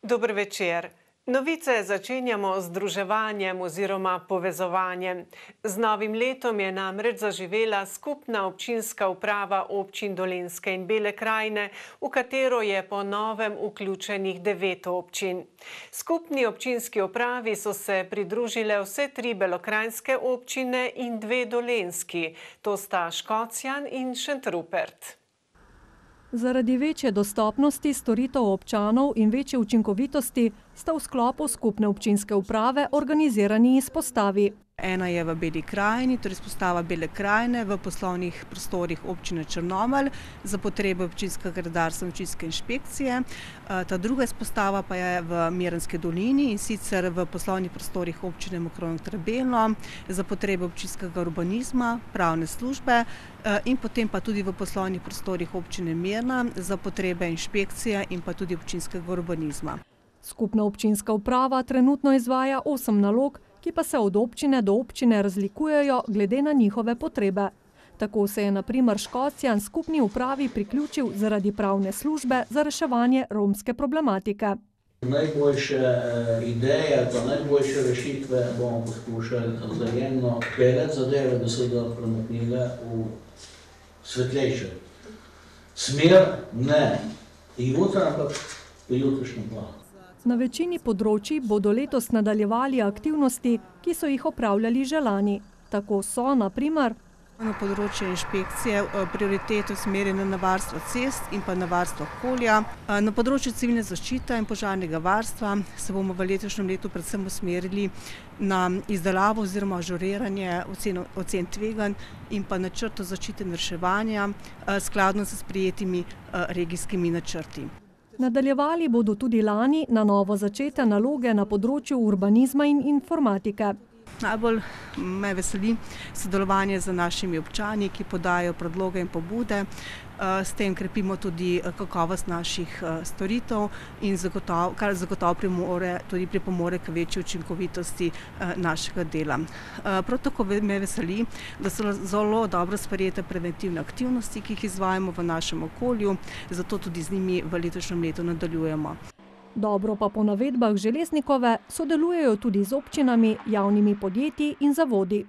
Dober večer. Novice začenjamo z združevanjem oziroma povezovanjem. Z novim letom je namreč zaživela skupna občinska uprava občin Dolenjske in Bele krajine, v katero je po novem vključenih 9 občin. Skupni občinski upravi so se pridružile vse 3 belokranjske občine in 2 dolenjski, to sta Škocjan in Šentrupert. Zaradi večje dostopnosti storitev občanov in večje učinkovitosti sta v sklopu skupne občinske uprave organizirani izpostavi. Ena je v Beli krajini, torej izpostava Bele krajine v poslovnih prostorih občine Črnomelj za potrebe občinskega redarstva in občinske inšpekcije. Ta druga izpostava pa je v Miranski dolini in sicer v poslovnih prostorih občine Mokrono-Trebelno za potrebe občinskega urbanizma, pravne službe in potem pa tudi v poslovnih prostorih občine Mirna za potrebe inšpekcije in pa tudi občinskega urbanizma. Skupna občinska uprava trenutno izvaja 8 nalog, ki pa se od občine do občine razlikujejo glede na njihove potrebe. Tako se je na primer Škocjan skupni upravi priključil zaradi pravne službe za reševanje romske problematike. Najboljše ideje, pa najboljše rešitve bomo poskušali vzajemno peljati zadeve, da se bodo premaknile v svetlejše smer, ne jutra, ampak v jutrišnjem planu. Na večini področji bodo letos nadaljevali aktivnosti, ki so jih opravljali že lani. Tako so, na primer, na področju inšpekcije prioriteto usmerjene na varstvo cest in pa na varstvo okolja. Na področju civilne zaščite in požarnega varstva se bomo v letošnjem letu predvsem usmerili na izdelavo oziroma ažuriranje ocen tveganj in pa načrtov zaščite in reševanja skladno s sprejetimi regijskimi načrti. Nadaljevali bodo tudi lani na novo začete naloge na področju urbanizma in informatike. Najbolj me veseli sodelovanje z našimi občani, ki podajo predloge in pobude. S tem krepimo tudi kakovost naših storitev in kar zagotovo pripomore k večji učinkovitosti našega dela. Prav tako me veseli, da so zelo dobro sprejete preventivne aktivnosti, ki jih izvajamo v našem okolju, zato tudi z njimi v letošnjem letu nadaljujemo. Dobro pa po navedbah Železnikove sodelujejo tudi z občinami, javnimi podjetji in zavodi.